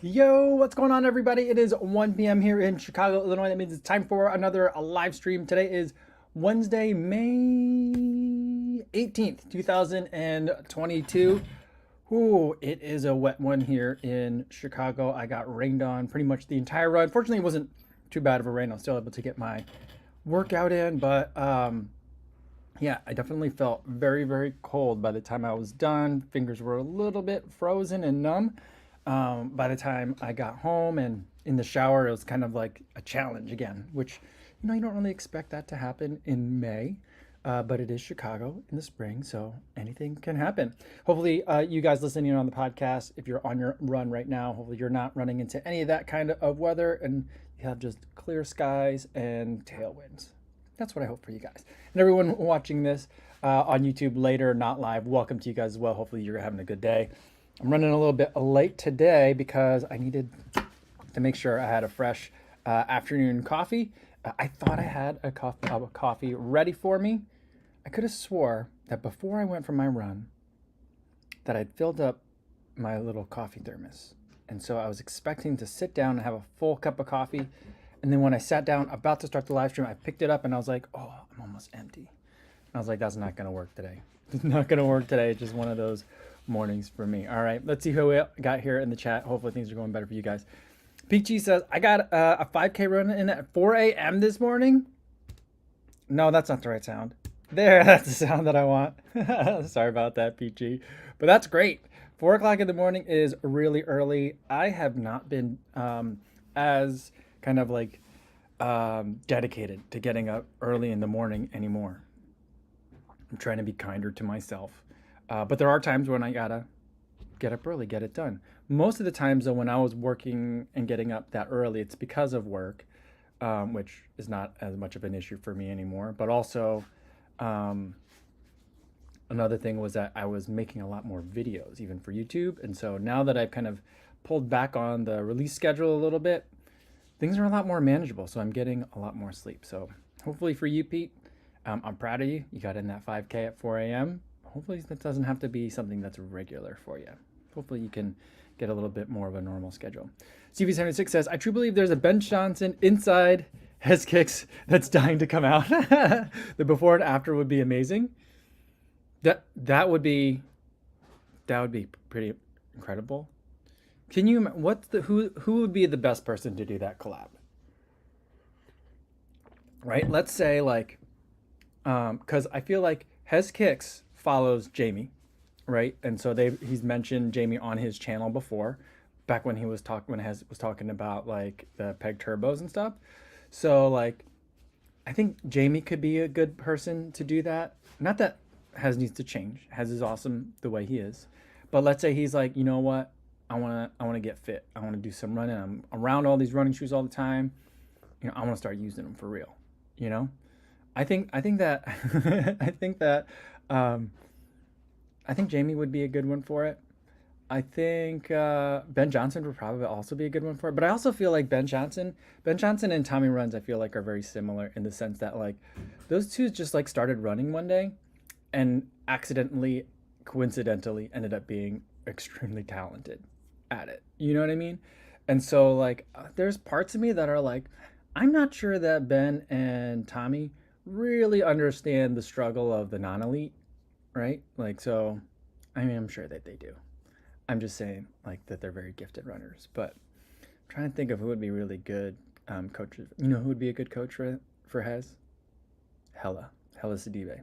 Yo, what's going on, everybody? It is 1 p.m. here in Chicago, Illinois. That means it's time for another live stream. Today is Wednesday, May 18th, 2022. Ooh, it is a wet one here in Chicago. I got rained on pretty much the entire run. Fortunately, it wasn't too bad of a rain. I was still able to get my workout in, but yeah, I definitely felt very, very cold by the time I was done. Fingers were a little bit frozen and numb. By the time I got home and in the shower, it was kind of like a challenge again, which, you don't really expect that to happen in May. But it is Chicago in the spring, so anything can happen. Hopefully, you guys listening on the podcast, if you're on your run right now, hopefully you're not running into any of that kind of weather and you have just clear skies and tailwinds. That's what I hope for you guys. And everyone watching this on YouTube later, not live, welcome to you guys as well. Hopefully you're having a good day. I'm running a little bit late today because I needed to make sure I had a fresh afternoon coffee. I thought I had a coffee ready for me. I could have swore that before I went for my run that I'd filled up my little coffee thermos. And so I was expecting to sit down and have a full cup of coffee. And then when I sat down about to start the live stream, I picked it up and I was like, oh, I'm almost empty. I was like, that's not going to work today. It's not going to work today. It's just one of those mornings for me. All right, let's see who we got here in the chat. Hopefully things are going better for you guys. Peachy says, I got a 5K run in at 4 a.m. this morning. No, that's not the right sound. There, that's the sound that I want. Sorry about that, Peachy. But that's great. 4 o'clock in the morning is really early. I have not been as kind of like dedicated to getting up early in the morning anymore. I'm trying to be kinder to myself. But there are times when I gotta get up early, get it done. Most of the times, though, when I was working and getting up that early, it's because of work, which is not as much of an issue for me anymore. But also, another thing was that I was making a lot more videos, even for YouTube. And so now that I've kind of pulled back on the release schedule a little bit, things are a lot more manageable. So I'm getting a lot more sleep. So hopefully for you, Pete, I'm proud of you. You got in that 5K at 4 a.m. Hopefully that doesn't have to be something that's regular for you. Hopefully you can get a little bit more of a normal schedule. CV76 says, I truly believe there's a Ben Johnson inside Hez Kicks that's dying to come out. The before and after would be amazing. That would be pretty incredible. Can you who would be the best person to do that collab? Right? Let's say like because I feel like Hez Kicks follows Jamie, right? And so he's mentioned Jamie on his channel before, back when he was Hez was talking about like the peg turbos and stuff. So like, I think Jamie could be a good person to do that. Not that Hez needs to change. Hez is awesome the way he is, but let's say he's like, you know what? I wanna get fit. I want to do some running. I'm around all these running shoes all the time. I want to start using them for real. You know, I think that I think that I think Jamie would be a good one for it. I think Ben Johnson would probably also be a good one for it. But I also feel like Ben Johnson and Tommy Runs, I feel like are very similar in the sense that like those two just like started running one day and coincidentally ended up being extremely talented at it. You know what I mean? And so like there's parts of me that are like, I'm not sure that Ben and Tommy really understand the struggle of the non-elite, right? Like, so, I mean, I'm sure that they do. I'm just saying, like, that they're very gifted runners. But I'm trying to think of who would be really good coaches. You know who would be a good coach for Hez? Hella Sidibe.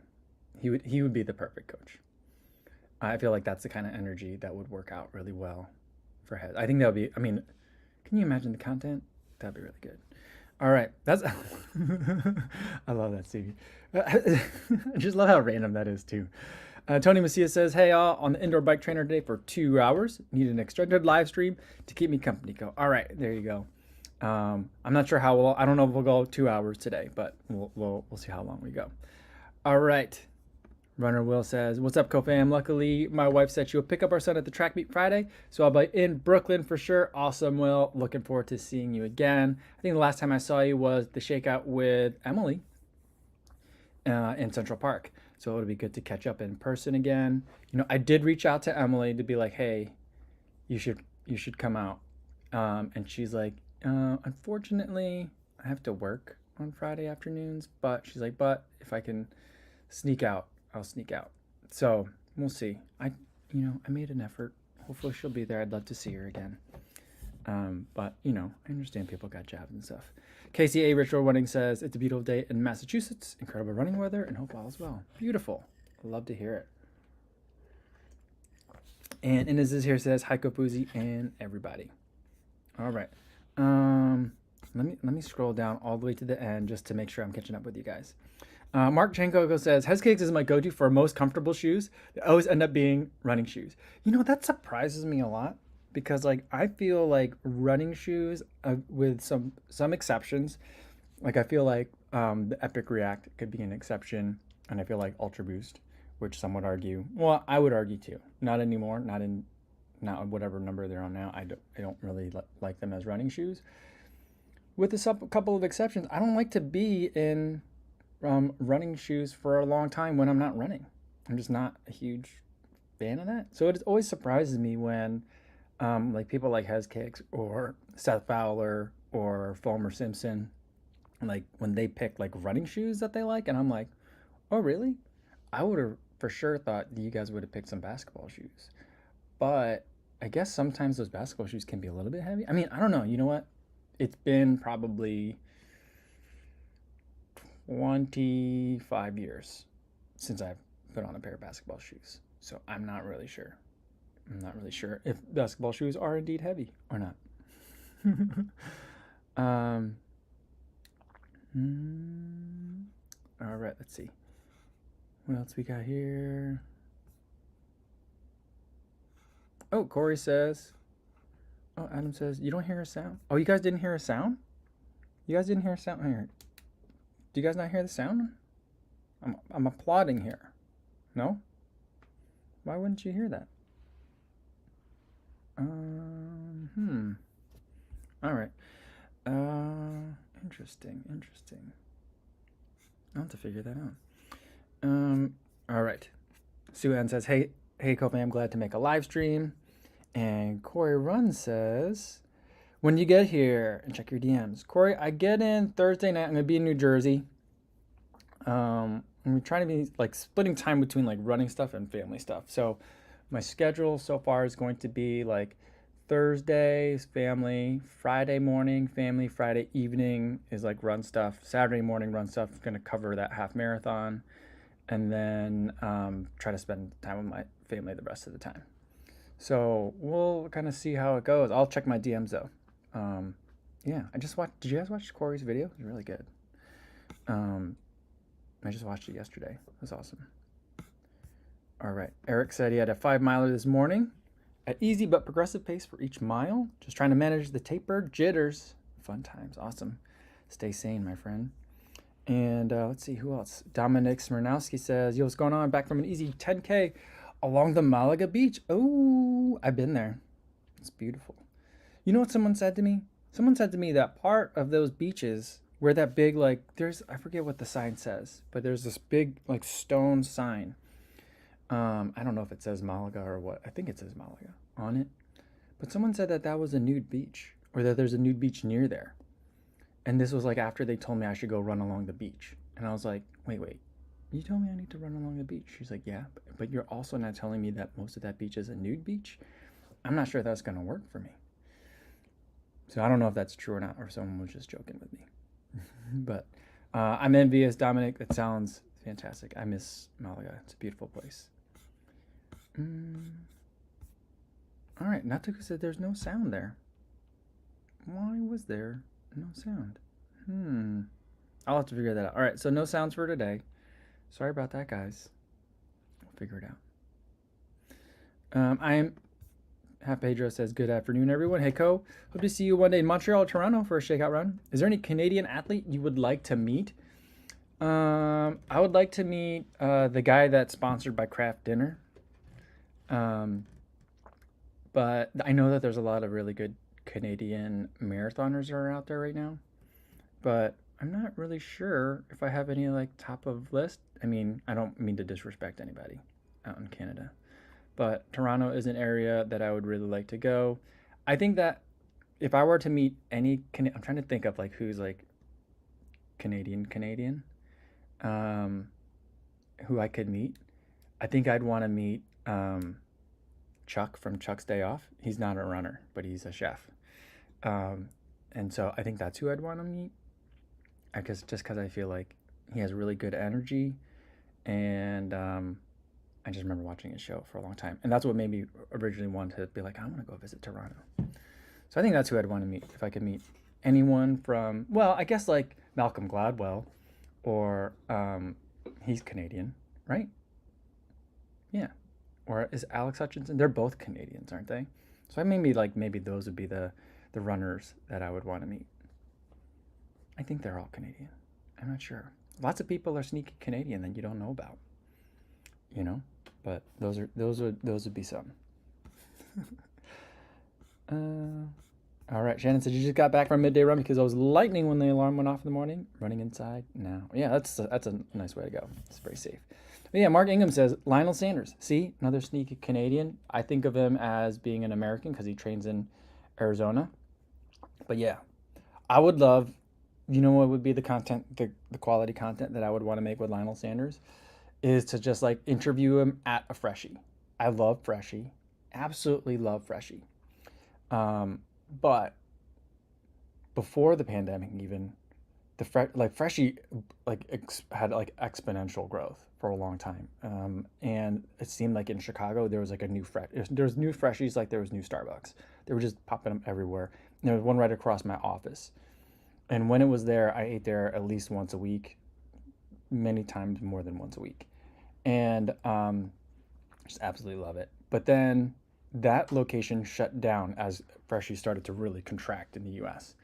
He would be the perfect coach. I feel like that's the kind of energy that would work out really well for Hez. I think that would be, I mean, can you imagine the content? That'd be really good. All right, that's I love that, Stevie. I just love how random that is too. Tony Macias says, hey, all on the indoor bike trainer today for 2 hours. Need an extended live stream to keep me company. Go. All right, there you go. I'm not sure how long. I don't know if we'll go 2 hours today, but we'll see how long we go. All right. Runner Will says, what's up, co-fam? Luckily, my wife said she'll pick up our son at the track meet Friday, so I'll be in Brooklyn for sure. Awesome, Will. Looking forward to seeing you again. I think the last time I saw you was the shakeout with Emily in Central Park, so it'll be good to catch up in person again. I did reach out to Emily to be like, hey, you should come out And she's like, unfortunately, I have to work on Friday afternoons, but she's like, but if I can sneak out, I'll sneak out. So we'll see. I made an effort. Hopefully she'll be there. I'd love to see her again. But I understand people got jobs and stuff. KCA Ritual Running says it's a beautiful day in Massachusetts. Incredible running weather and hope all is well. Beautiful. Love to hear it. And Inez is here says hi Kofuzi and everybody. All right. Let me scroll down all the way to the end just to make sure I'm catching up with you guys. Mark Chanko says Heskakes is my go-to for most comfortable shoes. They always end up being running shoes. That surprises me a lot because I feel like running shoes, with some exceptions, I feel like the Epic React could be an exception, and I feel like Ultra Boost, which some would argue, well, I would argue too, not anymore, not whatever number they're on now. I don't really like them as running shoes. With a couple of exceptions, I don't like to be in running shoes for a long time when I'm not running. I'm just not a huge fan of that. So it always surprises me when people like Heskakes or Seth Fowler or Fulmer Simpson, when they pick running shoes that they like, and I'm like, oh really? I would have for sure thought you guys would have picked some basketball shoes. But I guess sometimes those basketball shoes can be a little bit heavy. I mean, I don't know. You know what? It's been probably 25 years since I've put on a pair of basketball shoes. So I'm not really sure. I'm not really sure if basketball shoes are indeed heavy or not. All right, let's see. What else we got here? Oh, Corey says, oh, Adam says, you don't hear a sound? Oh, you guys didn't hear a sound? You guys didn't hear a sound? Here. Do you guys not hear the sound? I'm applauding here. No? Why wouldn't you hear that? All right. Interesting. I'll have to figure that out. All right. Sue Ann says, hey, Kofi, I'm glad to make a live stream. And Corey Run says, when you get here, and check your DMs. Corey, I get in Thursday night. I'm going to be in New Jersey. I'm trying to be splitting time between running stuff and family stuff. So my schedule so far is going to be Thursdays, family, Friday morning, family, Friday evening is run stuff. Saturday morning, run stuff. Going to cover that half marathon. And then try to spend time with my family the rest of the time. So we'll kind of see how it goes. I'll check my DMs though. Yeah, I just watched. Did you guys watch Corey's video? It was really good. I just watched it yesterday. It was awesome. All right. Eric said he had a 5-miler this morning at easy but progressive pace for each mile. Just trying to manage the taper jitters. Fun times. Awesome. Stay sane, my friend. And let's see, who else? Dominic Smirnowski says, yo, what's going on? Back from an easy 10K along the Malaga beach. Oh, I've been there. It's beautiful. You know what someone said to me? Someone said to me that part of those beaches where that big, I forget what the sign says, but there's this big, stone sign. I don't know if it says Malaga or what. I think it says Malaga on it. But someone said that was a nude beach, or that there's a nude beach near there. And this was after they told me I should go run along the beach. And I was like, wait, you told me I need to run along the beach? She's like, yeah, but you're also not telling me that most of that beach is a nude beach? I'm not sure that's going to work for me. So I don't know if that's true or not, or someone was just joking with me. But I'm envious, Dominic. That sounds fantastic. I miss Malaga. It's a beautiful place. All right, Natuku said there's no sound there. Why was there no sound? I'll have to figure that out. All right, so no sounds for today. Sorry about that, guys. We'll figure it out. Half Pedro says, good afternoon, everyone. Hey, Ko. Hope to see you one day in Montreal or Toronto for a shakeout run. Is there any Canadian athlete you would like to meet? I would like to meet the guy that's sponsored by Kraft Dinner. But I know that there's a lot of really good Canadian marathoners that are out there right now. But I'm not really sure if I have any top of list. I mean, I don't mean to disrespect anybody out in Canada. But Toronto is an area that I would really like to go. I think that if I were to meet any, I'm trying to think of like who's like Canadian, um, who I could meet. I think I'd want to meet Chuck from Chuck's Day Off. He's not a runner, but he's a chef. Um, and so I think that's who I'd want to meet. I guess just because I feel like he has really good energy, and I just remember watching his show for a long time, and that's what made me originally want to be like, I want to go visit Toronto. So I think that's who I'd want to meet if I could meet anyone from, well, I guess like Malcolm Gladwell, or he's Canadian, right? Yeah. Or is Alex Hutchinson? They're both Canadians, aren't they? So I maybe those would be the runners that I would want to meet. I think they're all Canadian. I'm not sure. Lots of people are sneaky Canadian that you don't know about. You know, but those would be some. All right, Shannon said you just got back from midday run because I was lightning when the alarm went off in the morning. Running inside now. Yeah, that's a nice way to go. It's very safe. But yeah, Mark Ingham says Lionel Sanders. See, another sneaky Canadian. I think of him as being an American because he trains in Arizona. But yeah, I would love. You know what would be the content, the quality content that I would want to make with Lionel Sanders is to just like interview him at a Freshie. I love Freshie, absolutely love Freshie. But before the pandemic, even like Freshie had like exponential growth for a long time, and it seemed like in Chicago there was like there was new Freshies like there was new Starbucks. They were just popping up everywhere. And there was one right across my office, and when it was there, I ate there at least once a week, many times more than once a week, and just absolutely love it. But then that location shut down as Freshie started to really contract in the U.S.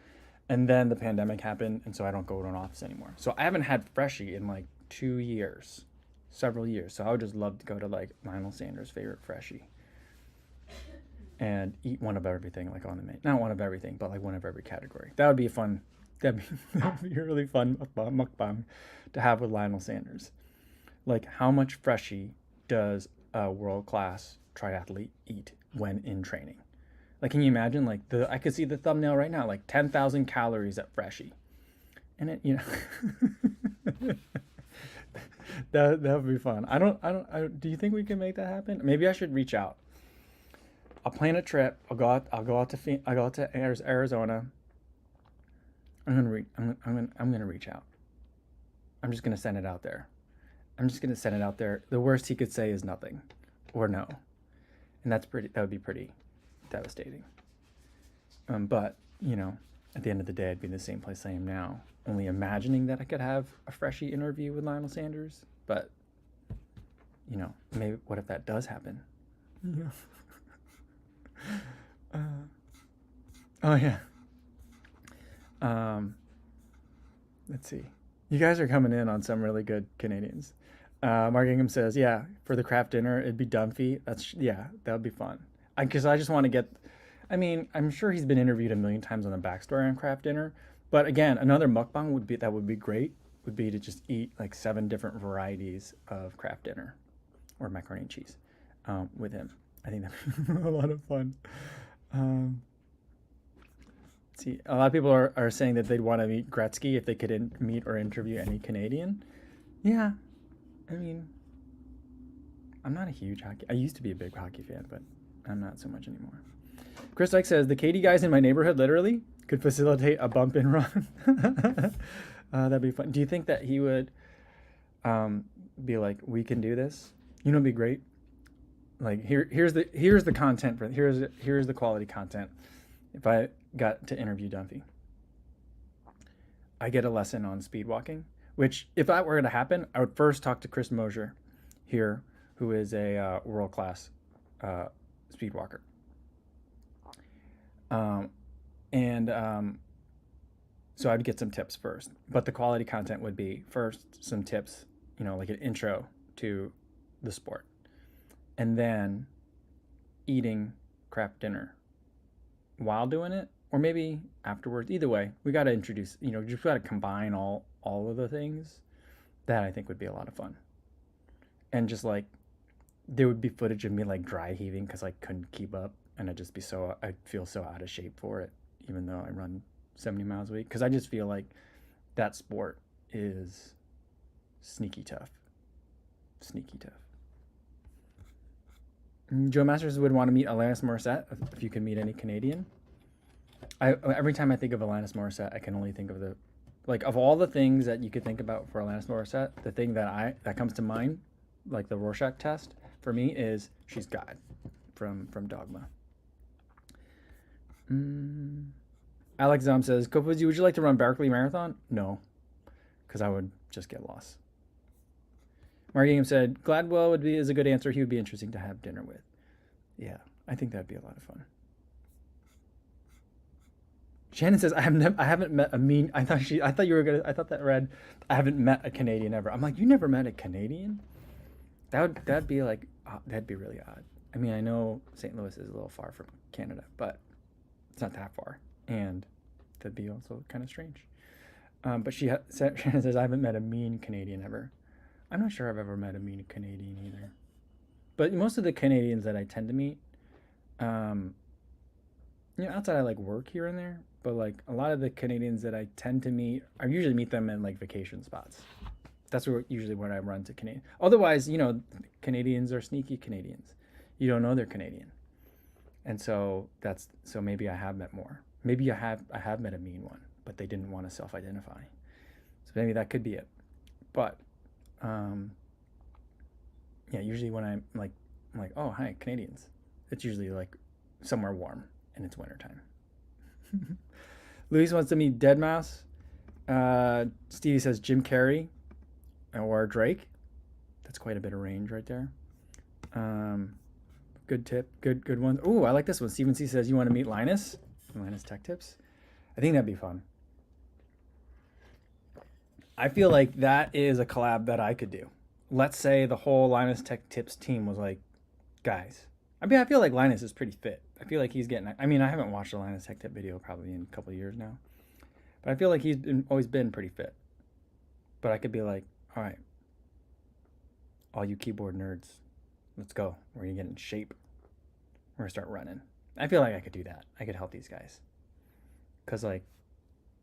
And then the pandemic happened, and so I don't go to an office anymore. So I haven't had Freshie in like 2 years, several years. So I would just love to go to like Lionel Sanders' favorite Freshie and eat one of everything, like on the menu. Not one of everything, but like one of every category. That would be fun. That'd be a really fun mukbang to have with Lionel Sanders. Like, how much Freshie does a world-class triathlete eat when in training? Like, can you imagine? Like, I could see the thumbnail right now, like 10,000 calories at Freshie, and it, that would be fun. Do you think we can make that happen? Maybe I should reach out. I'll plan a trip. I'll go out to Arizona. I'm gonna reach out. I'm just gonna send it out there. The worst he could say is nothing, or no, and that would be pretty devastating. But at the end of the day, I'd be in the same place I am now, only imagining that I could have a Freshie interview with Lionel Sanders. But maybe what if that does happen? Yeah. Oh yeah. Let's see. You guys are coming in on some really good Canadians. Mark Ingham says, yeah, for the craft dinner, it'd be Dunphy. That would be fun. Because I just want to get, I'm sure he's been interviewed a million times on the backstory on craft dinner. But again, another mukbang would be great, would be to just eat like 7 different varieties of craft dinner or macaroni and cheese with him. I think that'd be a lot of fun. See, a lot of people are saying that they'd want to meet Gretzky if they could meet or interview any Canadian. Yeah, I'm not a huge hockey. I used to be a big hockey fan, but I'm not so much anymore. Chris Dyke says the Katie guys in my neighborhood literally could facilitate a bump and run. That'd be fun. Do you think that he would be like, we can do this? It'd be great. Like here's the content here's the quality content. If I got to interview Dunphy, I get a lesson on speed walking, which if that were to happen, I would first talk to Chris Mosier here, who is a world-class speed walker. So I'd get some tips first, but the quality content would be first some tips, like an intro to the sport, and then eating craft dinner while doing it, or maybe afterwards. Either way, we got to introduce, just got to combine all of the things. That I think would be a lot of fun. And just like, there would be footage of me like dry heaving because I couldn't keep up, and I'd feel so out of shape for it, even though I run 70 miles a week, because I just feel like that sport is sneaky tough. Sneaky tough. Joe Masters would want to meet Alanis Morissette if you could meet any Canadian. Every time I think of Alanis Morissette, I can only think of of all the things that you could think about for Alanis Morissette, the thing that comes to mind, like the Rorschach test for me, is she's God from Dogma. Alex Zom says, Kofuzi, would you like to run Barkley Marathon? No, because I would just get lost. Mark Ingham said, Gladwell is a good answer. He would be interesting to have dinner with. Yeah, I think that'd be a lot of fun. Shannon says, I haven't met a mean. I thought that read, I haven't met a Canadian ever. I'm like, you never met a Canadian? That'd be really odd. I mean, I know St. Louis is a little far from Canada, but it's not that far, and that'd be also kind of strange. But Shannon says, I haven't met a mean Canadian ever. I'm not sure I've ever met a mean Canadian either. But most of the Canadians that I tend to meet, outside of like work here and there, but like a lot of the Canadians that I tend to meet, I usually meet them in like vacation spots. That's usually when I run to Canadian. Otherwise, Canadians are sneaky Canadians. You don't know they're Canadian. And so maybe I have met more. Maybe I have met a mean one, but they didn't want to self-identify. So maybe that could be it. But usually when I'm like, oh, hi, Canadians, it's usually like somewhere warm and it's wintertime. Luis wants to meet Deadmau5. Stevie says Jim Carrey or Drake. That's quite a bit of range right there. Good tip. Good one. Oh, I like this one. Steven C says, you want to meet Linus? Linus Tech Tips. I think that'd be fun. I feel like that is a collab that I could do. Let's say the whole Linus Tech Tips team was like, guys. I mean, I feel like Linus is pretty fit. I feel like he's getting. I mean, I haven't watched a Linus Tech Tip video probably in a couple of years now, but I feel like he's always been pretty fit. But I could be like, all right, all you keyboard nerds, let's go. We're gonna get in shape. We're gonna start running. I feel like I could do that. I could help these guys, cause like,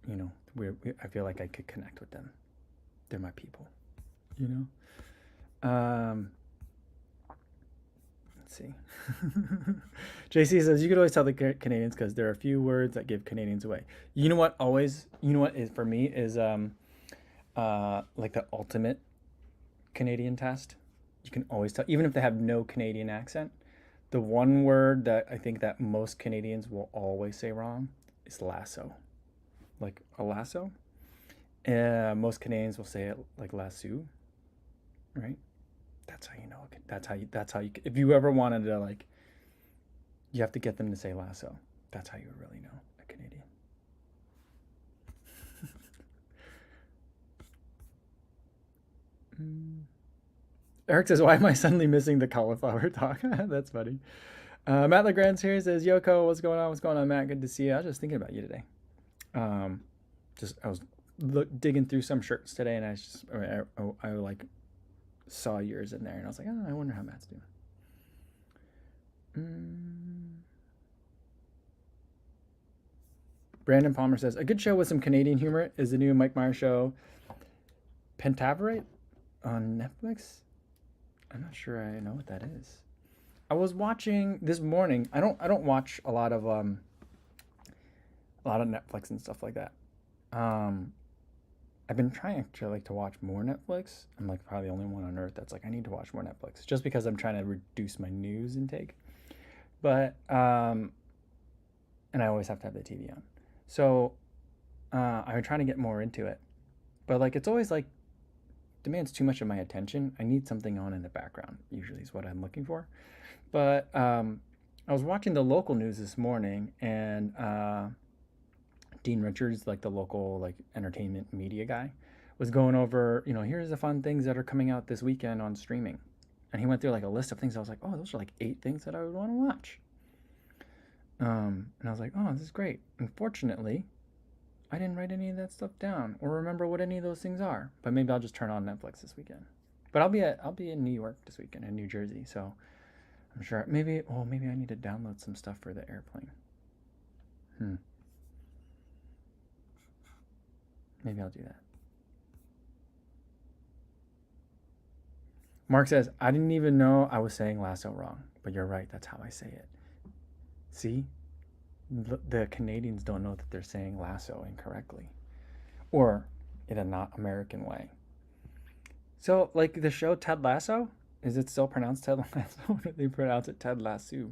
I feel like I could connect with them. They're my people, Let's see. JC says, you could always tell the Canadians because there are a few words that give Canadians away. You know what is for me is like the ultimate Canadian test. You can always tell, even if they have no Canadian accent, the one word that I think that most Canadians will always say wrong is lasso. Like a lasso. Most Canadians will say it like lasso, right? That's how you know. That's how you. If you ever wanted to like, you have to get them to say lasso. That's how you really know a Canadian. Eric says, why am I suddenly missing the cauliflower talk? That's funny. Matt Legrand's here says, Yoko, what's going on? What's going on, Matt? Good to see you. I was just thinking about you today. I was digging through some shirts today, and I like saw yours in there, and I was like, oh, I wonder how Matt's doing. Brandon Palmer says, a good show with some Canadian humor is the new Mike Myers show, Pentaverate, on Netflix. I'm not sure I know what that is. I was watching this morning. I don't watch a lot of Netflix and stuff like that. I've been trying to watch more Netflix. I'm like probably the only one on earth that's like, I need to watch more Netflix just because I'm trying to reduce my news intake. But and I always have to have the TV on. So I'm trying to get more into it. But like it's always like demands too much of my attention. I need something on in the background, usually is what I'm looking for. But I was watching the local news this morning, and Dean Richards, like the local like entertainment media guy, was going over, here's the fun things that are coming out this weekend on streaming. And he went through like a list of things. I was like, oh, those are like 8 things that I would want to watch. And I was like, oh, this is great. Unfortunately, I didn't write any of that stuff down or remember what any of those things are. But maybe I'll just turn on Netflix this weekend. But I'll be in New York this weekend, in New Jersey. So I'm sure maybe I need to download some stuff for the airplane. Maybe I'll do that. Mark says, I didn't even know I was saying lasso wrong, but you're right. That's how I say it. See? The Canadians don't know that they're saying lasso incorrectly or in a not American way. So, like the show Ted Lasso, is it still pronounced Ted Lasso? Or do they pronounce it Ted Lasso?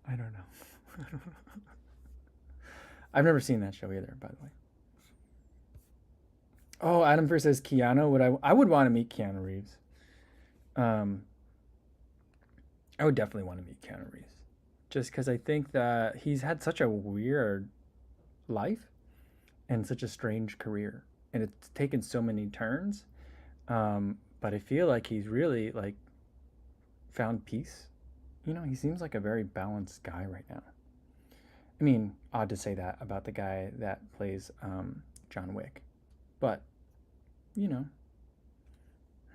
I don't know. I've never seen that show either, by the way. Oh, Adam first says Keanu. I would want to meet Keanu Reeves. Um, I would definitely want to meet Keanu Reeves, just because I think that he's had such a weird life and such a strange career, and it's taken so many turns. But I feel like he's really like found peace. You know, he seems like a very balanced guy right now. I mean, odd to say that about the guy that plays John Wick, but you know,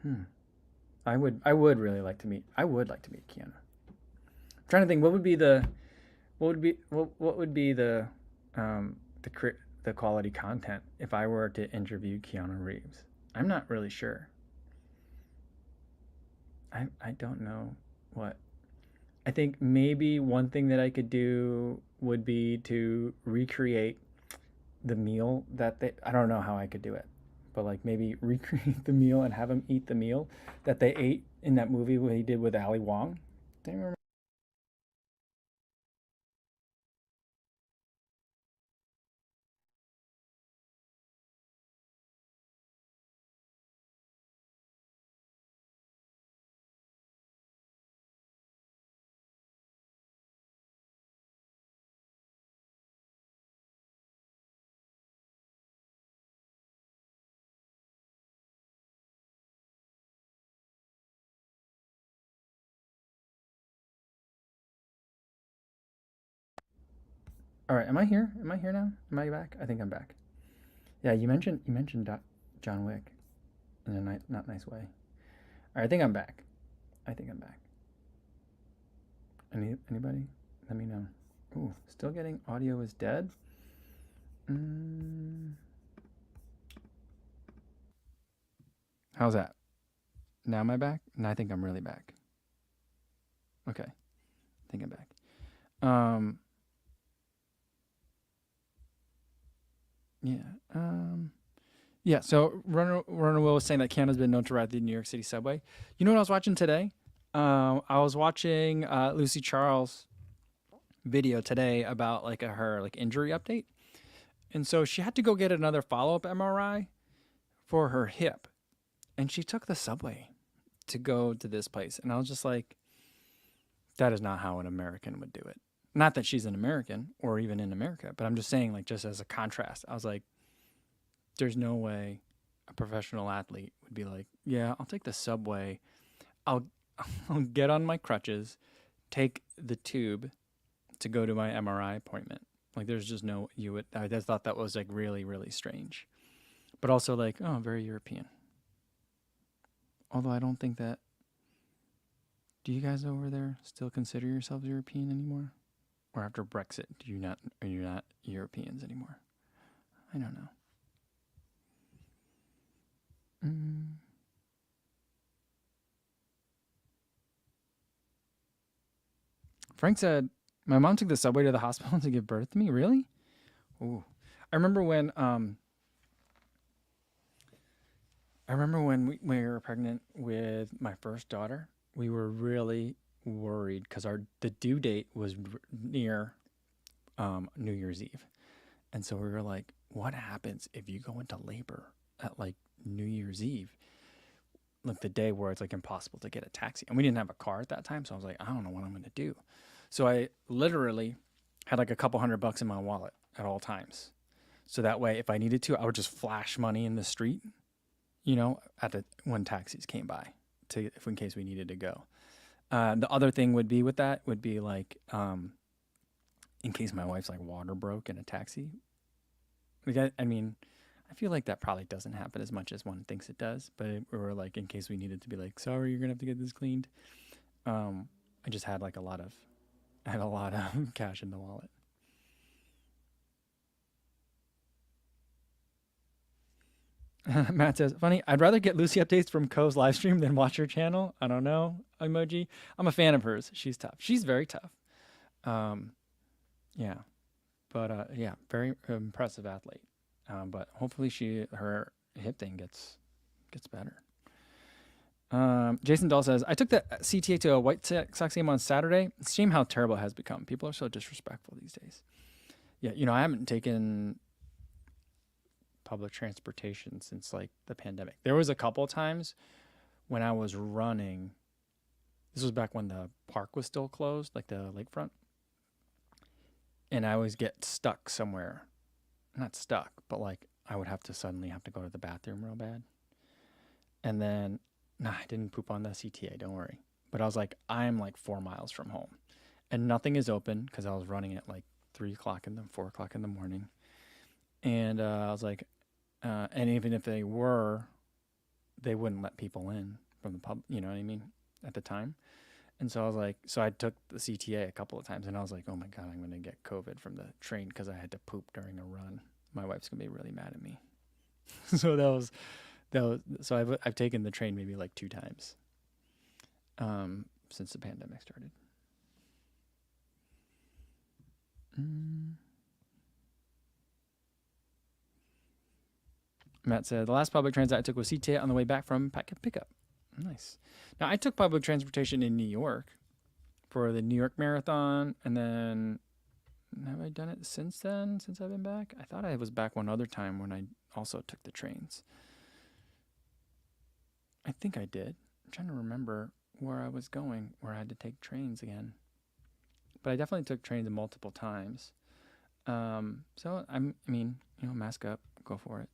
hmm. I would really like to meet. I would like to meet Keanu. I'm trying to think what would be the quality content if I were to interview Keanu Reeves. I'm not really sure. I don't know what. I think maybe one thing that I could do would be to recreate the meal that they. I don't know how I could do it, but like maybe recreate the meal and have him eat the meal that they ate in that movie what he did with Ali Wong. Do you remember? All right, am I here? Am I here now? Am I back? I think I'm back. Yeah, you mentioned John Wick in a not nice way. All right, I think I'm back. I think I'm back. Anybody? Let me know. Ooh, still getting audio is dead. Mm, how's that? Now am I back? No, I think I'm really back. Okay, I think I'm back. Um, yeah. Yeah. So Runner Will was saying that Canada's been known to ride the New York City subway. You know what I was watching today? I was watching Lucy Charles video today about like her like injury update, and so she had to go get another follow up MRI for her hip, and she took the subway to go to this place, and I was just like, that is not how an American would do it. Not that she's an American or even in America, but I'm just saying like just as a contrast, I was like, there's no way a professional athlete would be like, yeah, I'll take the subway. I'll I'll get on my crutches, take the tube to go to my MRI appointment. Like there's just no you would I just thought that was like really, really strange. But also like, oh, very European. Although I don't think that do you guys over there still consider yourselves European anymore? Or after Brexit, do you not are you not Europeans anymore? I don't know. Mm. Frank said, "My mom took the subway to the hospital to give birth to me. Really? Ooh. I remember when we were pregnant with my first daughter. We were really worried because our the due date was near New Year's Eve, and so we were like, "What happens if you go into labor at like New Year's Eve, like the day where it's like impossible to get a taxi?" And we didn't have a car at that time, so I was like, "I don't know what I'm gonna do." So I literally had like a couple $100 in my wallet at all times, so that way if I needed to, I would just flash money in the street, at the when taxis came by to if in case we needed to go. The other thing would be with that would be like in case my wife's like water broke in a taxi. Like I mean, I feel like that probably doesn't happen as much as one thinks it does. But or like in case we needed to be like, sorry, you're gonna have to get this cleaned. I just had like I had a lot of cash in the wallet. Matt says, funny, I'd rather get Lucy updates from Ko's live stream than watch her channel. I don't know, emoji. I'm a fan of hers. She's tough. She's very tough. Yeah. But yeah, very impressive athlete. But hopefully her hip thing gets better. Jason Dahl says, I took the CTA to a White Sox game on Saturday. It's a shame how terrible it has become. People are so disrespectful these days. Yeah, I haven't taken public transportation since like the pandemic. There was a couple times when I was running. This was back when the park was still closed, like the lakefront. And I always get stuck somewhere. Not stuck, but like I would suddenly have to go to the bathroom real bad. And then, I didn't poop on the CTA, don't worry. But I was like, I'm like 4 miles from home. And nothing is open because I was running at like 4 o'clock in the morning. And I was like, and even if they were, they wouldn't let people in from the pub, you know what I mean, at the time. And so I was like, I took the CTA a couple of times and I was like, oh my God, I'm going to get COVID from the train because I had to poop during a run. My wife's going to be really mad at me. So so I've taken the train maybe like 2 times since the pandemic started. Matt said, the last public transit I took was CTA on the way back from packet pickup. Nice. Now, I took public transportation in New York for the New York Marathon, and then have I done it since then, since I've been back? I thought I was back one other time when I also took the trains. I think I did. I'm trying to remember where I was going, where I had to take trains again. But I definitely took trains multiple times. So, mask up, go for it,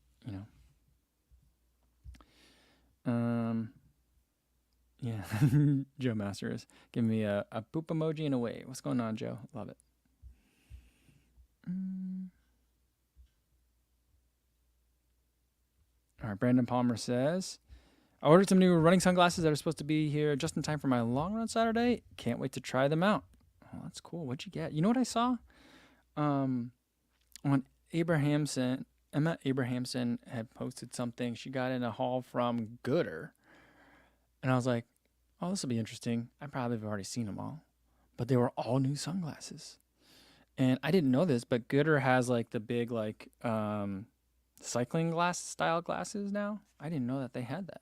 Yeah, Joe Masters, give me a poop emoji and a wave. What's going on, Joe? Love it. All right, Brandon Palmer says, I ordered some new running sunglasses that are supposed to be here just in time for my long run Saturday. Can't wait to try them out. Oh, that's cool. What'd you get? You know what I saw? On Emma Abrahamson had posted something. She got in a haul from Gooder. And I was like, oh, this will be interesting. I probably have already seen them all. But they were all new sunglasses. And I didn't know this, but Gooder has like the big cycling style glasses now. I didn't know that they had that.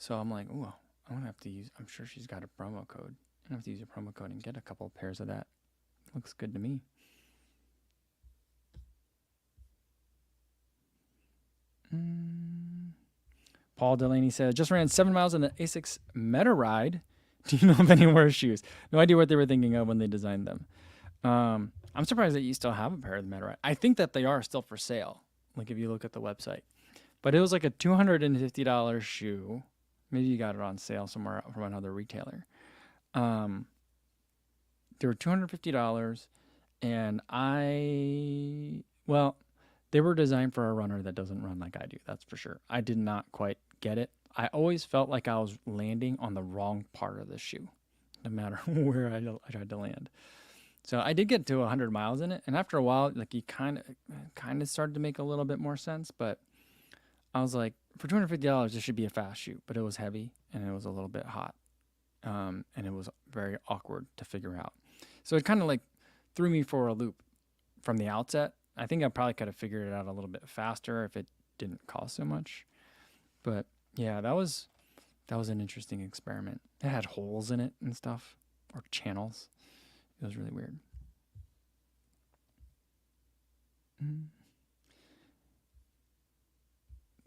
So I'm like, oh, I'm going to have to I'm sure she's got a promo code. I'm going to have to use a promo code and get a couple of pairs of that. Looks good to me. Paul Delaney said, just ran 7 miles in the ASICS Meta Ride. Do you know of any worse shoes? No idea what they were thinking of when they designed them. I'm surprised that you still have a pair of the Meta Ride. I think that they are still for sale, like if you look at the website. But it was like a $250 shoe. Maybe you got it on sale somewhere from another retailer. They were $250, and they were designed for a runner that doesn't run like I do. That's for sure. I did not quite get it. I always felt like I was landing on the wrong part of the shoe, no matter where I tried to land. So I did get to 100 miles in it, and after a while, like you kind of started to make a little bit more sense. But I was like, for $250, this should be a fast shoe, but it was heavy and it was a little bit hot, and it was very awkward to figure out. So it kind of like threw me for a loop from the outset. I think I probably could have figured it out a little bit faster if it didn't cost so much. But yeah, that was an interesting experiment. It had holes in it and stuff, or channels. It was really weird.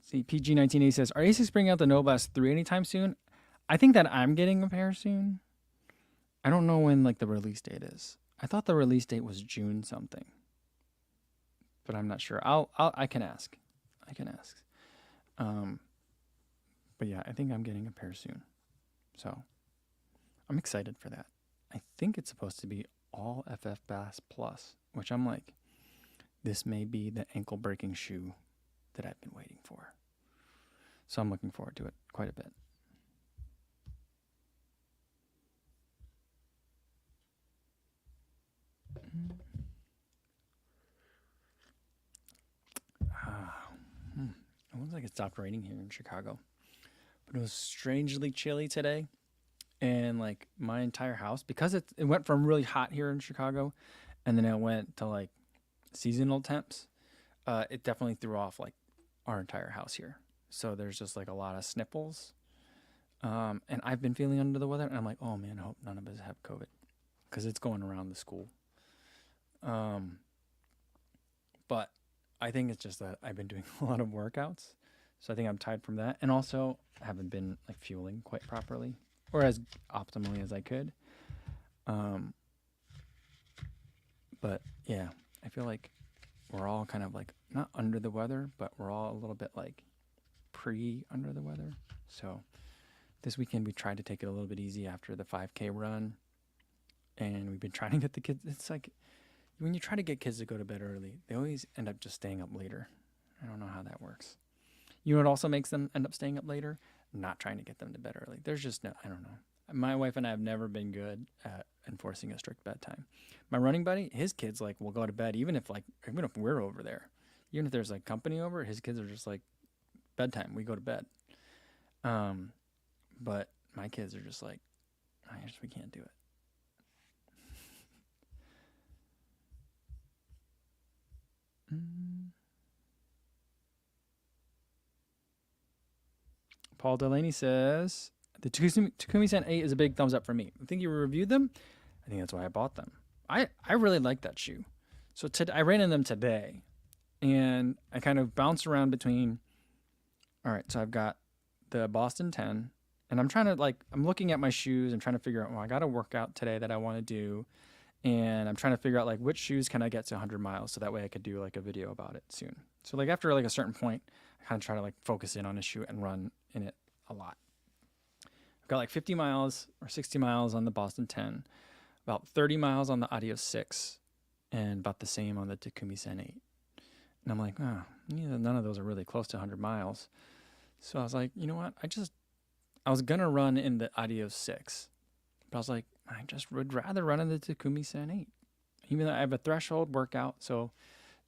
See, PG1980 says, are ASICS bringing out the Noblast 3 anytime soon? I think that I'm getting a pair soon. I don't know when like the release date is. I thought the release date was June something, but I'm not sure. I can ask. But yeah, I think I'm getting a pair soon. So I'm excited for that. I think it's supposed to be all FF Bass Plus, which I'm like, this may be the ankle breaking shoe that I've been waiting for. So I'm looking forward to it quite a bit. What was I like it stopped raining here in Chicago. But it was strangely chilly today. And like my entire house, because it went from really hot here in Chicago and then it went to like seasonal temps, it definitely threw off like our entire house here. So there's just like a lot of sniffles. And I've been feeling under the weather, and I'm like, oh man, I hope none of us have COVID because it's going around the school. But I think it's just that I've been doing a lot of workouts. So I think I'm tired from that. And also, I haven't been like fueling quite properly or as optimally as I could. But yeah, I feel like we're all kind of like not under the weather, but we're all a little bit like under the weather. So this weekend we tried to take it a little bit easy after the 5K run. And we've been trying to get the kids. It's like when you try to get kids to go to bed early, they always end up just staying up later. I don't know how that works. You know what also makes them end up staying up later? Not trying to get them to bed early. There's just no, I don't know. My wife and I have never been good at enforcing a strict bedtime. My running buddy, his kids like will go to bed even if we're over there. Even if there's like company over, his kids are just like bedtime. We go to bed. But my kids are just like, we can't do it. Paul Delaney says, the Takumi-san 8 is a big thumbs up for me. I think you reviewed them. I think that's why I bought them. I really like that shoe. So I ran in them today, and I kind of bounced around between, all right, so I've got the Boston 10, and I'm trying to I'm looking at my shoes and trying to figure out, I got a workout today that I want to do, and I'm trying to figure out which shoes can I get to 100 miles so that way I could do like a video about it soon. So after a certain point, I kind of try to focus in on a shoe and run in it a lot. I've got 50 miles or 60 miles on the Boston 10, about 30 miles on the Adios 6, and about the same on the Takumi-san 8. And I'm like, none of those are really close to 100 miles. So I was like, you know what? I was going to run in the Adios 6. But I was like, I just would rather run in the Takumi-san 8. Even though I have a threshold workout, so,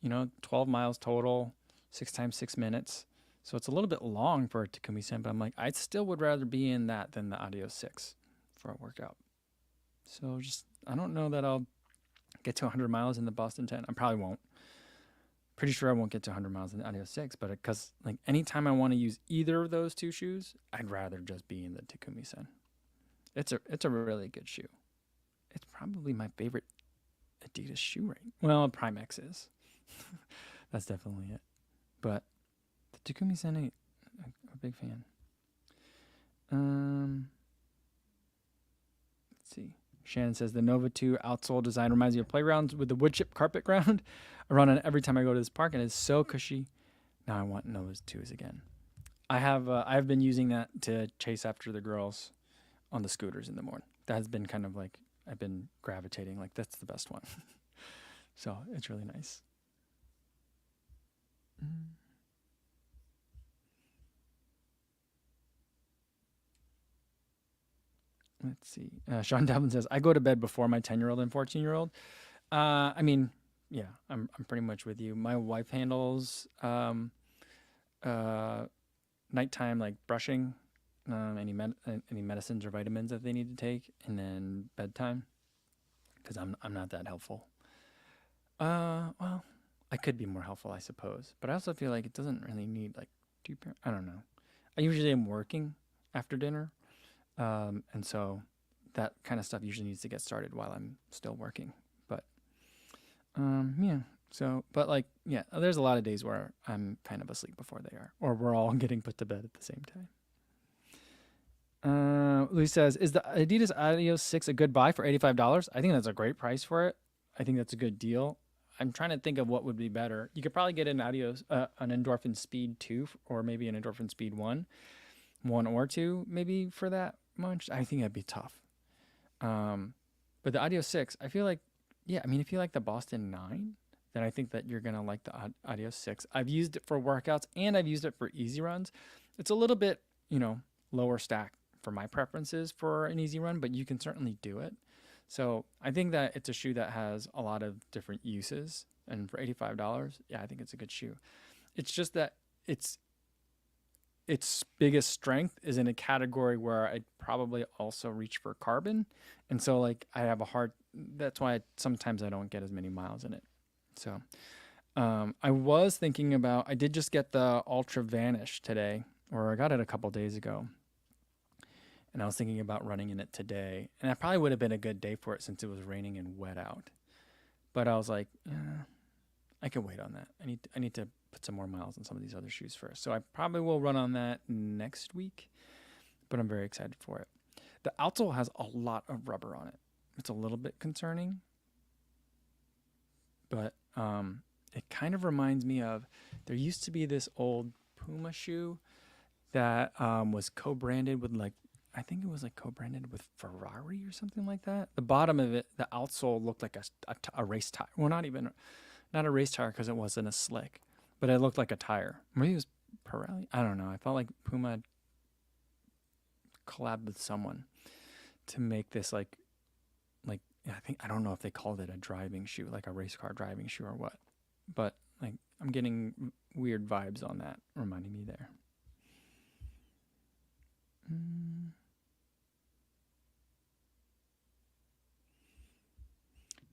12 miles total, 6 times 6 minutes. So it's a little bit long for a Takumi-san, but I'm like, I still would rather be in that than the Adios 6 for a workout. So I don't know that I'll get to 100 miles in the Boston 10. I probably won't. Pretty sure I won't get to 100 miles in the Adios 6, but because anytime I want to use either of those two shoes, I'd rather just be in the Takumi-san. It's a really good shoe. It's probably my favorite Adidas shoe right now. Well, Prime X is. That's definitely it. But the Takumi-san 8, I'm a big fan. Let's see. Shannon says the Nova 2 outsole design reminds me of playgrounds with the wood chip carpet ground. I run on it every time I go to this park, and it's so cushy. Now I want Nova 2s again. I've been using that to chase after the girls on the scooters in the morning. That has been kind of I've been gravitating, that's the best one. So it's really nice. Let's see. Sean Devlin says, I go to bed before my 10-year-old and 14-year-old. Yeah, I'm pretty much with you. My wife handles nighttime brushing, any medicines or vitamins that they need to take, and then bedtime, because I'm not that helpful. Well, I could be more helpful, I suppose, but I also feel like it doesn't really need two parents. I don't know. I usually am working after dinner, and so that kind of stuff usually needs to get started while I'm still working. But yeah. So, but there's a lot of days where I'm kind of asleep before they are, or we're all getting put to bed at the same time. Louis says, is the Adidas Adios 6 a good buy for $85? I think that's a great price for it. I think that's a good deal. I'm trying to think of what would be better. You could probably get an Adios, an Endorphin Speed 2, or maybe an Endorphin Speed 1 or 2, maybe for that much. I think that'd be tough. But the Adios 6, I feel if you like the Boston 9, then I think that you're going to like the Adios 6. I've used it for workouts and I've used it for easy runs. It's a little bit, lower stack for my preferences for an easy run, but you can certainly do it. So I think that it's a shoe that has a lot of different uses. And for $85, yeah, I think it's a good shoe. It's just that its biggest strength is in a category where I'd probably also reach for carbon. And so like I have a hard, that's why sometimes I don't get as many miles in it. So I was thinking about, I did just get the Ultra Vanish today, or I got it a couple days ago. And I was thinking about running in it today. And that probably would have been a good day for it since it was raining and wet out. But I was like, I can wait on that. I need to put some more miles on some of these other shoes first. So I probably will run on that next week, but I'm very excited for it. The outsole has a lot of rubber on it. It's a little bit concerning, but it kind of reminds me of, there used to be this old Puma shoe that was co-branded with like, I think it was like co-branded with Ferrari or something like that. The bottom of it, the outsole looked like a race tire. Well, not a race tire because it wasn't a slick, but it looked like a tire. Maybe it was Pirelli. I don't know. I felt like Puma had collabed with someone to make this like I don't know if they called it a driving shoe, like a race car driving shoe or what, but like I'm getting weird vibes on that, reminding me there.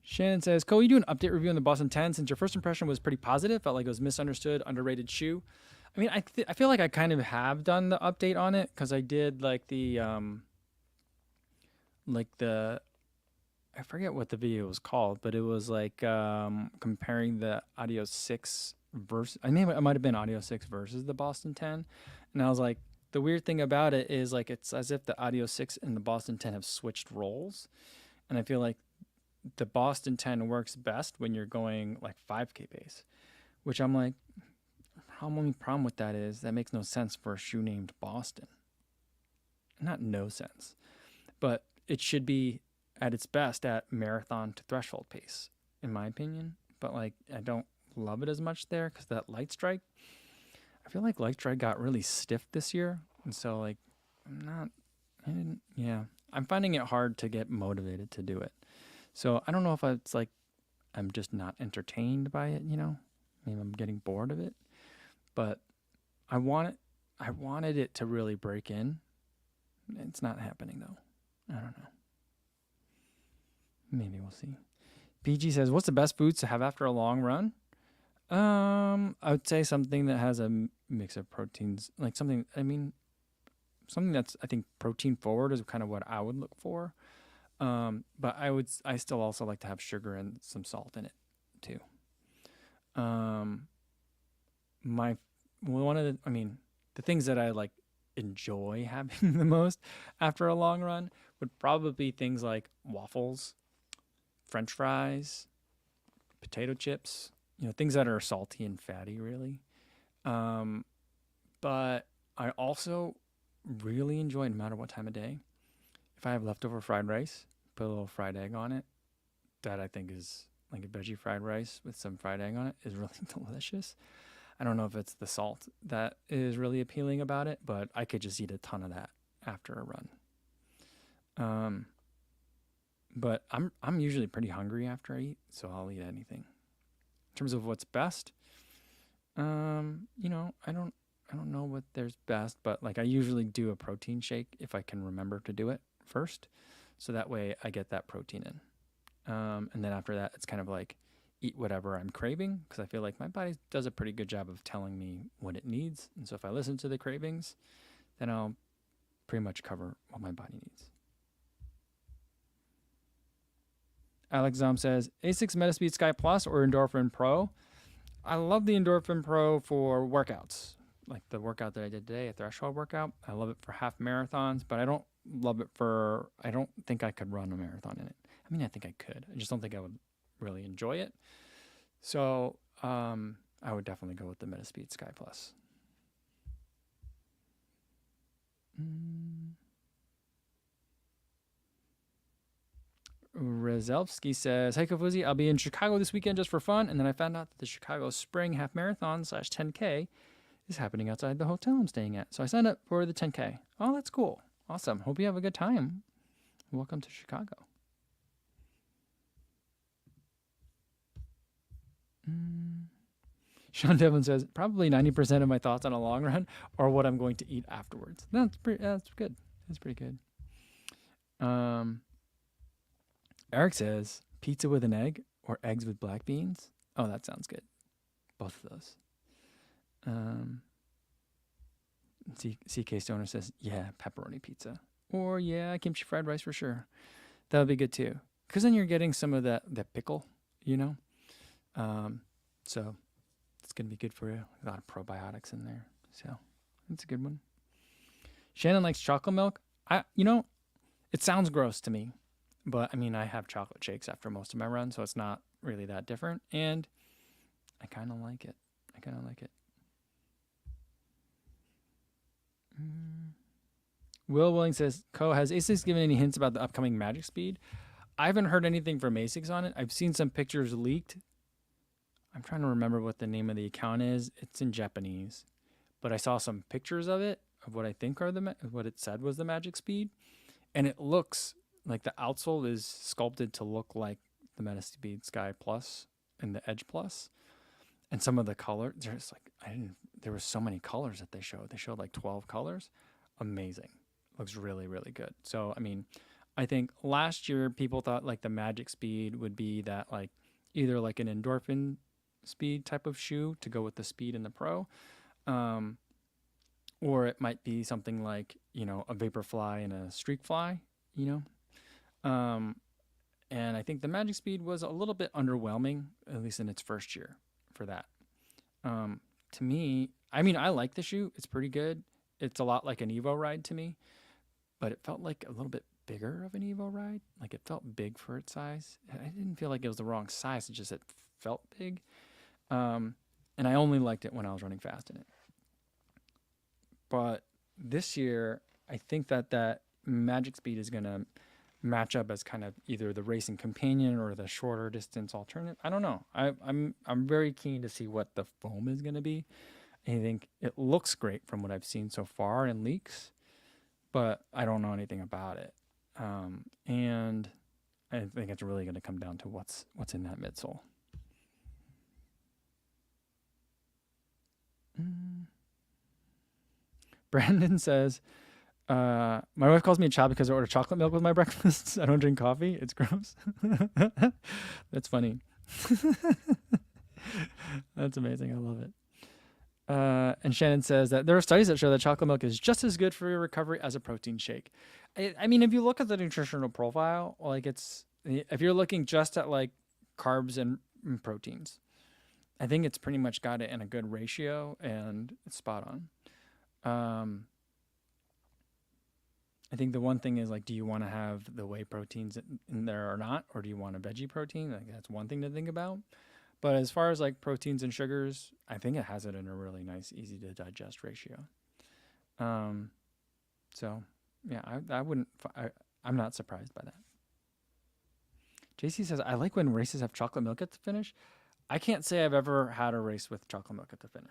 Shannon says, Cole, you do an update review on the Boston 10 since your first impression was pretty positive, felt like it was misunderstood, underrated shoe. I mean, I feel like I kind of have done the update on it because I did like the I forget what the video was called, but it was like comparing the Audio 6 versus, I mean, it might have been Audio 6 versus the Boston 10. And I was like, the weird thing about it is like it's as if the Audio 6 and the Boston 10 have switched roles. And I feel like the Boston 10 works best when you're going like 5K pace, which I'm like, only problem with that is that makes no sense for a shoe named Boston. Not no sense, but it should be at its best at marathon to threshold pace, in my opinion. But like, I don't love it as much there because that Light Strike, I feel like Light Strike got really stiff this year. And so like, I'm finding it hard to get motivated to do it. So I don't know if it's like, I'm just not entertained by it, you know, maybe I'm getting bored of it, but I wanted it to really break in. It's not happening though. I don't know. Maybe we'll see. PG says, what's the best foods to have after a long run? I would say something that has a mix of proteins, like something that's, I think, protein forward is kind of what I would look for. But I still also like to have sugar and some salt in it too. The things that I like enjoy having the most after a long run would probably be things like waffles, French fries, potato chips, you know, things that are salty and fatty really. But I also really enjoy, no matter what time of day, if I have leftover fried rice, put a little fried egg on it. That I think is like a veggie fried rice with some fried egg on it is really delicious. I don't know if it's the salt that is really appealing about it, but I could just eat a ton of that after a run. But I'm usually pretty hungry after I eat, so I'll eat anything. In terms of what's best, you know, I don't know what there's best, but like I usually do a protein shake if I can remember to do it first, so that way I get that protein in. And then after that, it's kind of like eat whatever I'm craving, because I feel like my body does a pretty good job of telling me what it needs. And so if I listen to the cravings, then I'll pretty much cover what my body needs. Alex Zom says, ASICS Metaspeed Sky Plus or Endorphin Pro? I love the Endorphin Pro for workouts. Like the workout that I did today, a threshold workout. I love it for half marathons, but I don't love it I don't think I could run a marathon in it. I mean, I think I could. I just don't think I would really enjoy it. So I would definitely go with the Metaspeed Sky Plus. Rezelski says, hey, Kofuzi, I'll be in Chicago this weekend just for fun. And then I found out that the Chicago Spring Half Marathon / 10K is happening outside the hotel I'm staying at. So I signed up for the 10K. Oh, that's cool. Awesome. Hope you have a good time. Welcome to Chicago. Sean Devlin says, probably 90% of my thoughts on a long run are what I'm going to eat afterwards. That's good. That's pretty good. Eric says, pizza with an egg or eggs with black beans. Oh, that sounds good. Both of those. CK Stoner says, yeah, pepperoni pizza. Or, yeah, kimchi fried rice for sure. That would be good too. Because then you're getting some of that pickle, you know? So it's going to be good for you. A lot of probiotics in there. So it's a good one. Shannon likes chocolate milk. It sounds gross to me. But, I mean, I have chocolate shakes after most of my runs, so it's not really that different. And I kind of like it. Will Willing says, has ASICS given any hints about the upcoming Magic Speed? I haven't heard anything from ASICS on it. I've seen some pictures leaked. I'm trying to remember what the name of the account is. It's in Japanese. But I saw some pictures of it, of what I think are what it said was the Magic Speed. And it looks like the outsole is sculpted to look like the Metaspeed Sky Plus and the Edge Plus. And some of the colors, there were so many colors that they showed. They showed like 12 colors. Amazing. Looks really, really good. So, I mean, I think last year people thought like the Magic Speed would be that like either like an endorphin speed type of shoe to go with the Speed and the Pro. Or it might be something like, a Vaporfly and a Streak Fly, and I think the Magic Speed was a little bit underwhelming, at least in its first year for that. To me, I mean, I like the shoe. It's pretty good. It's a lot like an Evo Ride to me, but it felt like a little bit bigger of an Evo Ride. Like it felt big for its size. I didn't feel like it was the wrong size. It felt big. And I only liked it when I was running fast in it. But this year, I think that Magic Speed is going to match up as kind of either the racing companion or the shorter distance alternative. I don't know. I'm very keen to see what the foam is going to be. I think it looks great from what I've seen so far in leaks, but I don't know anything about it. And I think it's really going to come down to what's in that midsole. Brandon says, my wife calls me a child because I order chocolate milk with my breakfast. I don't drink coffee. It's gross. That's funny. That's amazing. I love it. And Shannon says that there are studies that show that chocolate milk is just as good for your recovery as a protein shake. I mean, if you look at the nutritional profile, like if you're looking just at like carbs and proteins, I think it's pretty much got it in a good ratio and it's spot on. I think the one thing is like, do you want to have the whey proteins in there or not? Or do you want a veggie protein? Like that's one thing to think about. But as far as like proteins and sugars, I think it has it in a really nice, easy to digest ratio. So yeah, I'm not surprised by that. JC says, I like when races have chocolate milk at the finish. I can't say I've ever had a race with chocolate milk at the finish.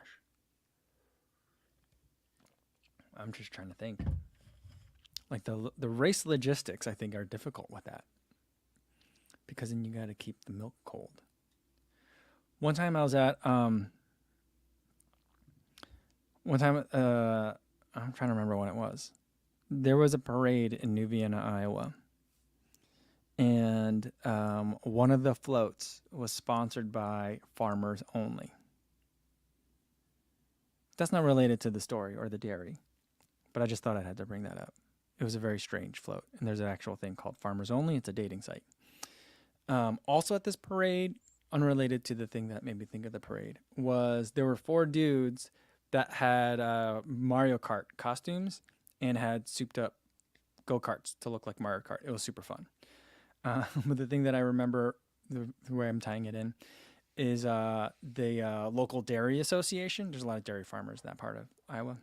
I'm just trying to think. Like the race logistics, I think, are difficult with that. Because then you got to keep the milk cold. One time I was at, I'm trying to remember when it was. There was a parade in New Vienna, Iowa. And one of the floats was sponsored by Farmers Only. That's not related to the story or the dairy, but I just thought I had to bring that up. It was a very strange float, and there's an actual thing called Farmers Only. It's a dating site. Also at this parade, unrelated to the thing that made me think of the parade, was there were 4 dudes that had Mario Kart costumes and had souped up go-karts to look like Mario Kart. It was super fun. But the thing that I remember, the way I'm tying it in, is the local dairy association. There's a lot of dairy farmers in that part of Iowa.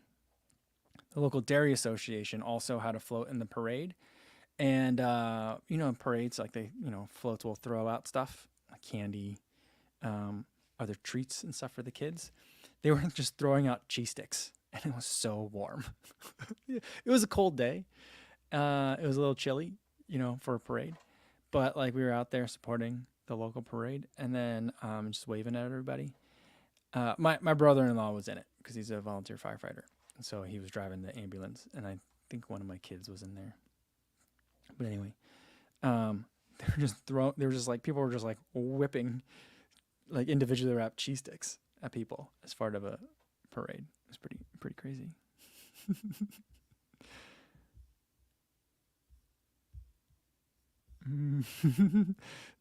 The local dairy association also had a float in the parade. And, parades, like floats will throw out stuff, like candy, other treats and stuff for the kids. They were just throwing out cheese sticks, and it was so warm. It was a cold day. It was a little chilly, for a parade. But, like, we were out there supporting the local parade and then just waving at everybody. My brother-in-law was in it because he's a volunteer firefighter, and so he was driving the ambulance, and I think one of my kids was in there. But anyway, um, they were just like people were just like whipping like individually wrapped cheese sticks at people as part of a parade. It was pretty crazy.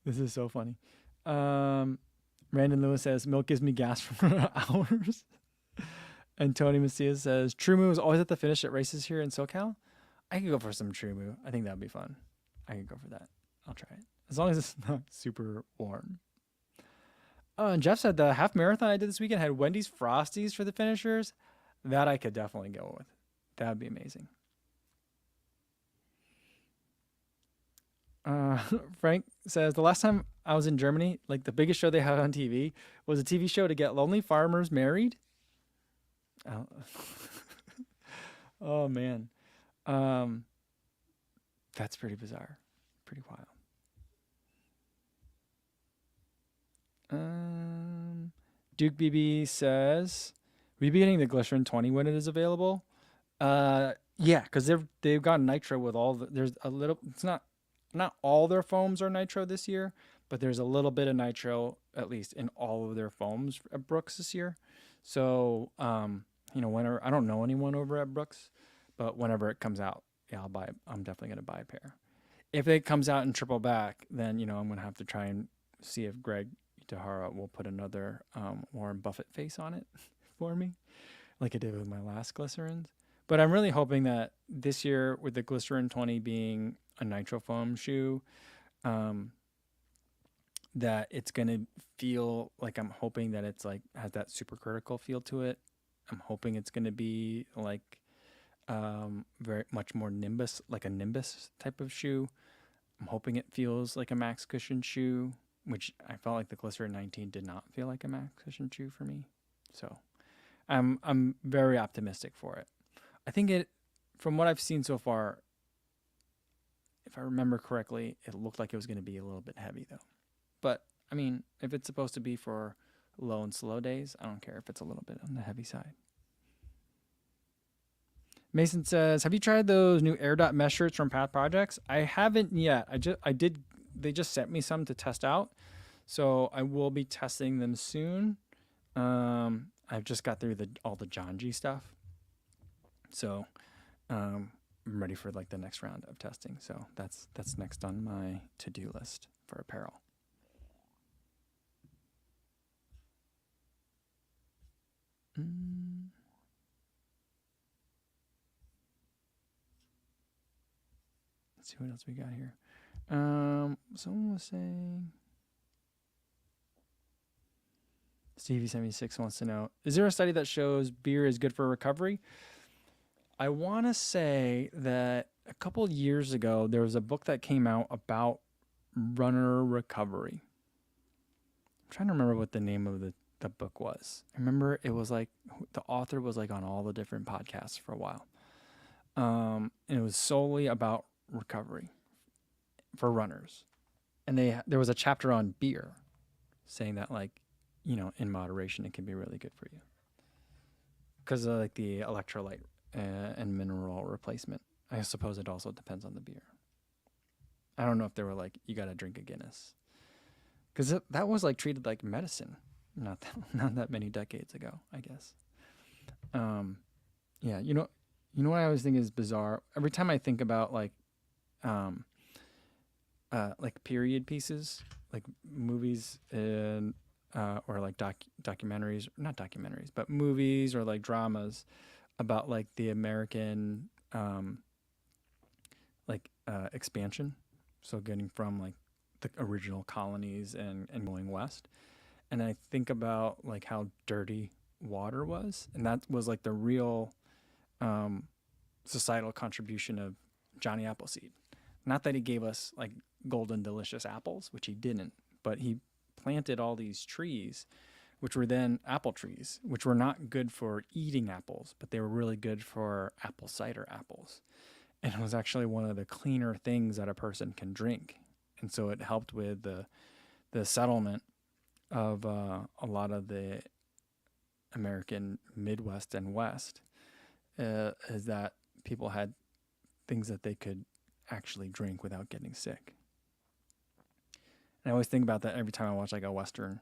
This is so funny. Um, Brandon Lewis says milk gives me gas for hours. And Tony Macias says True Moo is always at the finish at races here in SoCal. I could go for some True Moo. I think that'd be fun. I could go for that. I'll try it as long as it's not super warm. Oh, and Jeff said the half marathon I did this weekend had Wendy's Frosties for the finishers. That I could definitely go with. That would be amazing. Uh, Frank says the last time I was in Germany, like the biggest show they had on TV was a TV show to get lonely farmers married. Oh, oh man, um, that's pretty bizarre, pretty wild. Um, Duke BB says, "Will you be getting the Glycerin 20 when it is available?" Yeah, because they've got nitro with all the. There's a little. It's not all their foams are nitro this year, but there's a little bit of nitro at least in all of their foams at Brooks this year. So whenever I don't know anyone over at Brooks, but whenever it comes out, yeah, I'll buy. I'm definitely gonna buy a pair. If it comes out in triple back, then I'm gonna have to try and see if Greg Tahara will put another Warren Buffett face on it for me, like I did with my last glycerins. But I'm really hoping that this year, with the Glycerin 20 being a nitro foam shoe, um, that it's gonna feel like I'm hoping that it's like has that super critical feel to it. I'm hoping it's gonna be like very much more Nimbus, like a Nimbus type of shoe. I'm hoping it feels like a max cushion shoe, which I felt like the Glycerin 19 did not feel like a max cushion shoe for me. So I'm very optimistic for it. I think from what I've seen so far, if I remember correctly, it looked like it was going to be a little bit heavy though. But I mean, if it's supposed to be for low and slow days, I don't care if it's a little bit on the heavy side. Mason says, "Have you tried those new Air Dot mesh shirts from Path Projects?" I haven't yet. I did. They just sent me some to test out, so I will be testing them soon. I've just got through all the John G stuff, so I'm ready for like the next round of testing. So that's next on my to-do list for apparel. Let's see what else we got here. Someone was saying, Stevie76 wants to know, is there a study that shows beer is good for recovery? I want to say that a couple years ago, there was a book that came out about runner recovery. I'm trying to remember what the name of the book was. I remember it was like, the author was like on all the different podcasts for a while. And it was solely about recovery for runners. And there was a chapter on beer saying that, like, in moderation, it can be really good for you because of like the electrolyte and mineral replacement. I suppose it also depends on the beer. I don't know if they were like, you got to drink a Guinness, because that was like treated like medicine not that many decades ago, I guess. Yeah, what I always think is bizarre. Every time I think about like period pieces, like movies and or like documentaries, not documentaries, but movies or like dramas about like the American expansion. So getting from like the original colonies and going west. And I think about like how dirty water was. And that was like the real societal contribution of Johnny Appleseed. Not that he gave us like golden delicious apples, which he didn't, but he planted all these trees, which were then apple trees, which were not good for eating apples, but they were really good for apple cider apples. And it was actually one of the cleaner things that a person can drink. And so it helped with the settlement of a lot of the American Midwest and West is that people had things that they could actually drink without getting sick. And I always think about that every time I watch like a Western.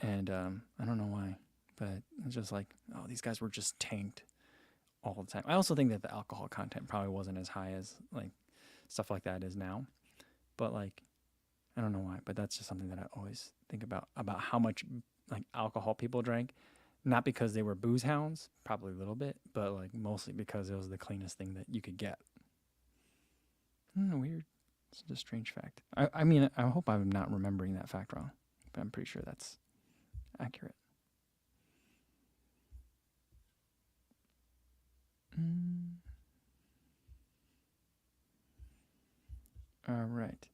And I don't know why, but it's just like, oh, these guys were just tanked all the time. I also think that the alcohol content probably wasn't as high as like stuff like that is now. But like, I don't know why, but that's just something that I always think about how much like alcohol people drank. Not because they were booze hounds, probably a little bit, but like mostly because it was the cleanest thing that you could get. Weird. It's a strange fact. I mean, I hope I'm not remembering that fact wrong, but I'm pretty sure that's accurate. All right.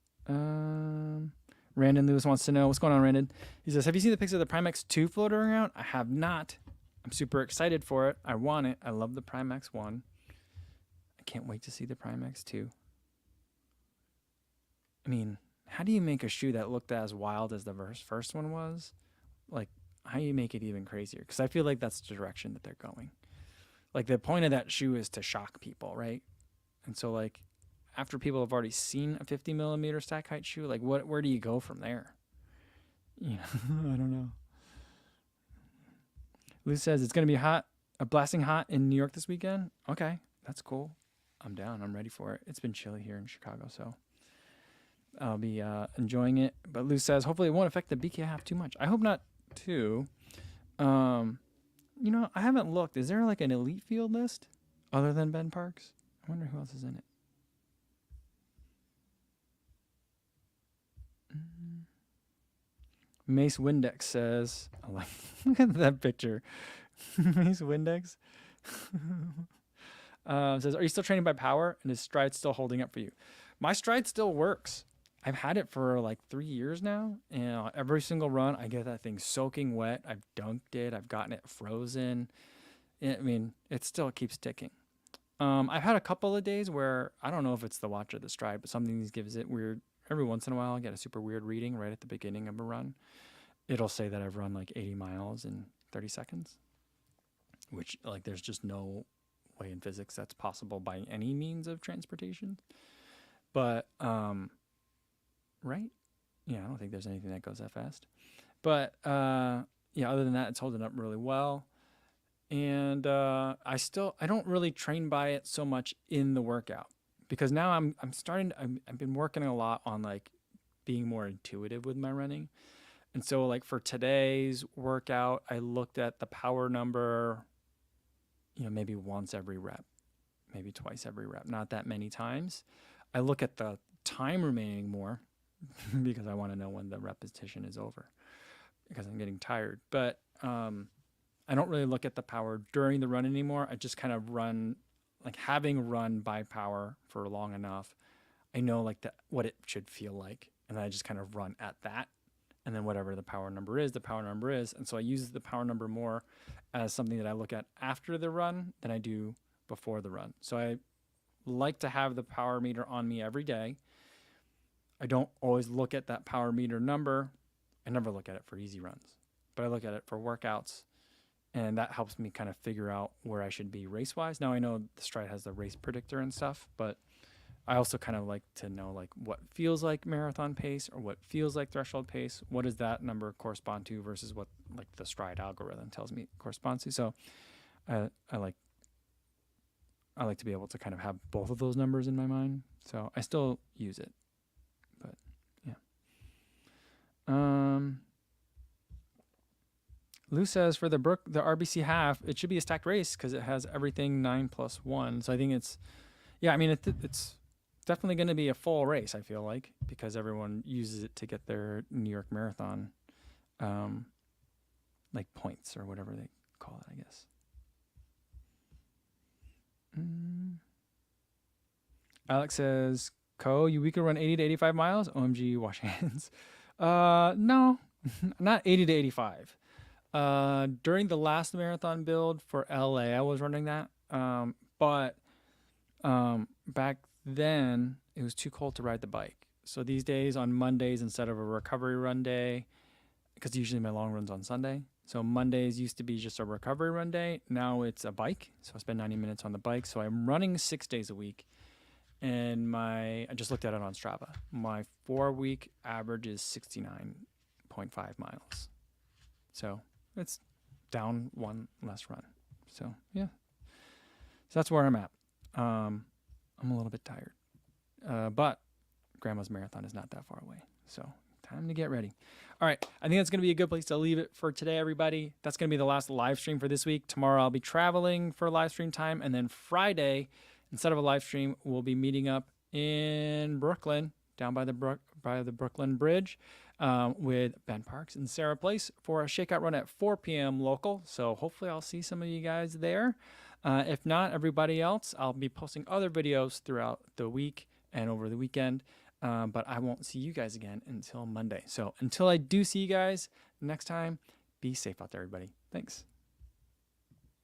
Randon Lewis wants to know, what's going on, Randon? He says, have you seen the picture of the Primex 2 floating around? I have not. I'm super excited for it. I want it. I love the Primex 1. I can't wait to see the Primex 2. I mean, how do you make a shoe that looked as wild as the first one was? Like, how do you make it even crazier? Because I feel like that's the direction that they're going. Like, the point of that shoe is to shock people, right? And so, like, after people have already seen a 50 millimeter stack height shoe, like, where do you go from there? You know, I don't know. Lou says it's going to be hot, blasting hot in New York this weekend. Okay, that's cool. I'm down. I'm ready for it. It's been chilly here in Chicago, so I'll be enjoying it. But Lou says hopefully it won't affect the BK half too much. I hope not too. You know, I haven't looked. Is there like an elite field list other than Ben Parks? I wonder who else is in it. Mace Windex says, I like, look at that picture. Mace Windex says, are you still training by power? And is stride still holding up for you? My stride still works. I've had it for like 3 years now. And every single run, I get that thing soaking wet. I've dunked it. I've gotten it frozen. I mean, it still keeps ticking. I've had a couple of days where I don't know if it's the watch or the stride, but something gives it weird. Every once in a while, I get a super weird reading right at the beginning of a run. It'll say that I've run like 80 miles in 30 seconds, which like there's just no way in physics that's possible by any means of transportation. But, right? Yeah, I don't think there's anything that goes that fast. But, yeah, other than that, it's holding up really well. And I don't really train by it so much in the workout. Because now I've been working a lot on like being more intuitive with my running. And so like for today's workout, I looked at the power number, you know, maybe once every rep, maybe twice every rep, not that many times. I look at the time remaining more because I want to know when the repetition is over because I'm getting tired. But I don't really look at the power during the run anymore. I just kind of run. Like having run by power for long enough, I know like what it should feel like. And then I just kind of run at that. And then whatever the power number is, the power number is. And so I use the power number more as something that I look at after the run than I do before the run. So I like to have the power meter on me every day. I don't always look at that power meter number. I never look at it for easy runs, but I look at it for workouts. And that helps me kind of figure out where I should be race-wise. Now I know the Stride has the race predictor and stuff, but I also kind of like to know like what feels like marathon pace or what feels like threshold pace. What does that number correspond to versus what like the Stride algorithm tells me it corresponds to. So I like to be able to kind of have both of those numbers in my mind. So I still use it, but yeah. Lou says for the RBC half, it should be a stacked race because it has everything 9+1. So I think it's definitely going to be a full race, I feel like, because everyone uses it to get their New York Marathon, like points or whatever they call it, I guess. Alex says, we could run 80 to 85 miles? OMG, wash hands. No, not 80 to 85. During the last marathon build for LA, I was running that. But back then it was too cold to ride the bike. So these days on Mondays, instead of a recovery run day, because usually my long run's on Sunday, So Mondays used to be just a recovery run day. Now it's a bike. So I spend 90 minutes on the bike. So I'm running 6 days a week. And I just looked at it on Strava. My 4-week average is 69.5 miles. So it's down one less run. So yeah. So that's where I'm at. I'm a little bit tired. But Grandma's marathon is not that far away. So time to get ready. All right. I think that's going to be a good place to leave it for today, everybody. That's going to be the last live stream for this week. Tomorrow I'll be traveling for live stream time. And then Friday, instead of a live stream, we'll be meeting up in Brooklyn, down by the Brooklyn Bridge, with Ben Parks and Sarah Place for a shakeout run at 4 p.m. local. So hopefully I'll see some of you guys there. If not, everybody else, I'll be posting other videos throughout the week and over the weekend. But I won't see you guys again until Monday. So until I do see you guys next time, be safe out there, everybody. Thanks.